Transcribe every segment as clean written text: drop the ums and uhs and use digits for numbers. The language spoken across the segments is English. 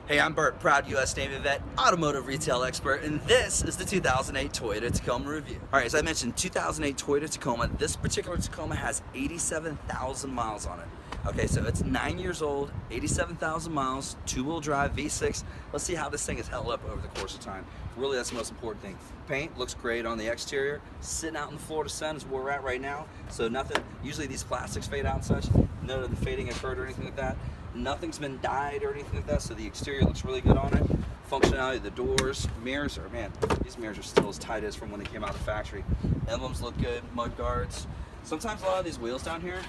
Hey, I'm Bert, proud U.S. Navy vet, automotive retail expert, and this is the 2008 Toyota Tacoma review. All right, as I mentioned, 2008 Toyota Tacoma. This particular Tacoma has 87,000 miles on it. Okay, so it's 9 years old, 87,000 miles, two-wheel drive, V6. Let's see how this thing has held up over the course of time. Really, that's the most important thing. Paint looks great on the exterior. Sitting out in the Florida sun is where we're at right now. So nothing, usually these plastics fade out and such. None of the fading occurred or anything like that. Nothing's been dyed or anything like that, so the exterior looks really good on it. Functionality, the doors, mirrors are, man, these mirrors are still as tight as from when they came out of the factory. Emblems look good, mud guards. Sometimes a lot of these wheels down here,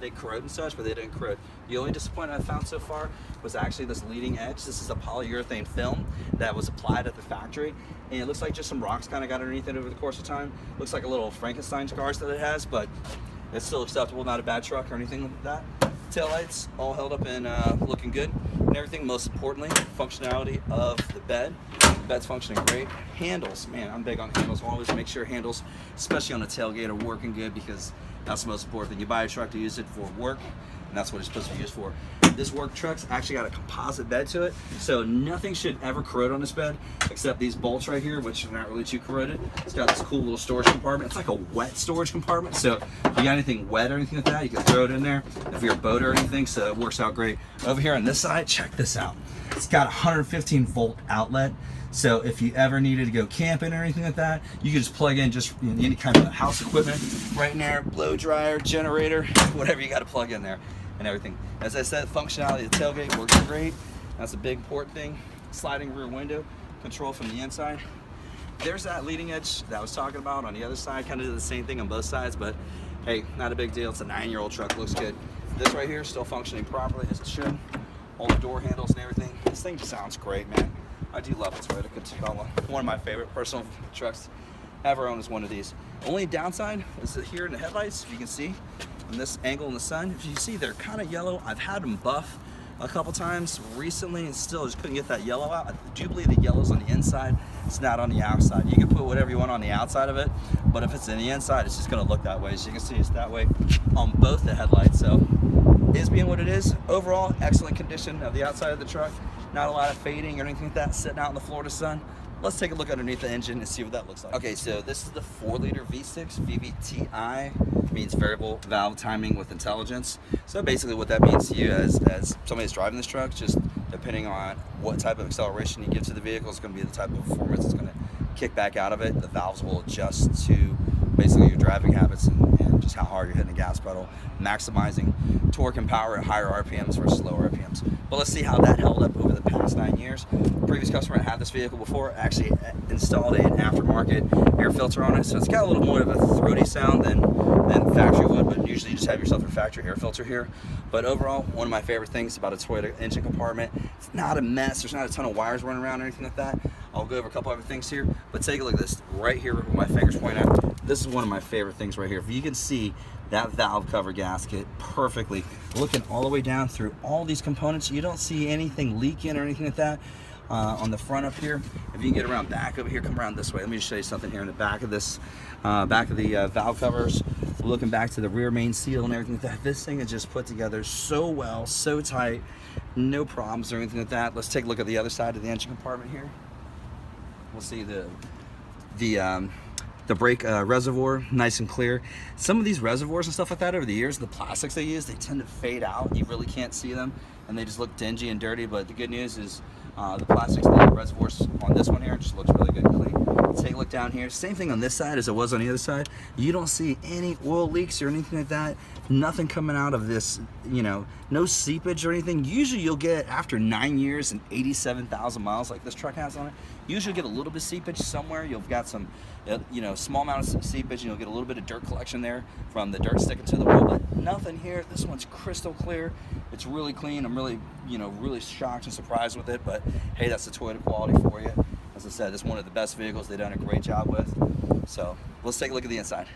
they corrode and such, but they didn't corrode. The only disappointment I found so far was actually this leading edge. This is a polyurethane film that was applied at the factory, and it looks like just some rocks kind of got underneath it over the course of time. Looks like a little Frankenstein scars that it has, but it's still acceptable, not a bad truck or anything like that. Taillights all held up and looking good and everything. Most importantly, functionality of the bed. Bed's functioning great. Handles, man, I'm big on handles. I'll always make sure handles, especially on a tailgate, are working good because that's the most important thing. You buy a truck to use it for work, and that's what it's supposed to be used for. This work truck's actually got a composite bed to it, so nothing should ever corrode on this bed except these bolts right here, which are not really too corroded. It's got this cool little storage compartment. It's like a wet storage compartment, so if you got anything wet or anything like that, you can throw it in there if you're a boater or anything, so it works out great. Over here on this side, check this out. It's got a 115 volt outlet. So if you ever needed to go camping or anything like that, you can just plug in just any kind of house equipment right in there, blow dryer, generator, whatever you got to plug in there and everything. As I said, functionality of the tailgate works great. That's a big important thing. Sliding rear window, control from the inside. There's that leading edge that I was talking about on the other side. Kind of did the same thing on both sides, but hey, not a big deal. It's a 9-year-old truck, looks good. This right here is still functioning properly as it should. All the door handles and everything. This thing just sounds great, man. I do love the Toyota Tacoma. One of my favorite personal trucks ever owned is one of these. Only downside is that here in the headlights, if you can see, from this angle in the sun, if you see they're kind of yellow. I've had them buff a couple times recently and still just couldn't get that yellow out. I do believe the yellow's on the inside, it's not on the outside. You can put whatever you want on the outside of it, but if it's in the inside, it's just gonna look that way. As you can see, it's that way on both the headlights. So is being what it is. Overall, excellent condition of the outside of the truck. Not a lot of fading or anything like that sitting out in the Florida sun. Let's take a look underneath the engine and see what that looks like. Okay, so this is the 4-liter V6 VVTi. Means variable valve timing with intelligence. So basically what that means to you as somebody that's driving this truck, just depending on what type of acceleration you give to the vehicle, it's going to be the type of performance it's going to kick back out of it. The valves will adjust to basically your driving habits and just how hard you're hitting the gas pedal, maximizing torque and power at higher RPMs versus lower RPMs. But let's see how that held up over the past 9 years. Previous customer that had this vehicle before actually installed an aftermarket air filter on it, so it's got a little more of a throaty sound than factory would, but usually you just have yourself a factory air filter here. But overall, one of my favorite things about a Toyota engine compartment, it's not a mess, there's not a ton of wires running around or anything like that. I'll go over a couple other things here, but take a look at this right here where my fingers point at. This is one of my favorite things right here. If you can see that valve cover gasket perfectly, looking all the way down through all these components, you don't see anything leaking or anything like that. On the front up here, if you can get around back over here, come around this way. Let me just show you something here in the back of this, back of the valve covers. Looking back to the rear main seal and everything like that. This thing is just put together so well, so tight, no problems or anything like that. Let's take a look at the other side of the engine compartment here. We'll see the brake reservoir, nice and clear. Some of these reservoirs and stuff like that over the years, the plastics they use, they tend to fade out. You really can't see them and they just look dingy and dirty, but the good news is the plastics, the reservoirs on this one here just looks really good and clean. Take a look down here. Same thing on this side as it was on the other side. You don't see any oil leaks or anything like that. Nothing coming out of this, you know, no seepage or anything. Usually you'll get, after 9 years and 87,000 miles like this truck has on it, usually get a little bit of seepage somewhere. You've got some, you know, small amount of seepage, and you'll get a little bit of dirt collection there from the dirt sticking to the wheel, but nothing here. This one's crystal clear. It's really clean. I'm really, you know, really shocked and surprised with it, but hey, that's the Toyota quality for you. As I said, it's one of the best vehicles they've done a great job with. So let's take a look at the inside.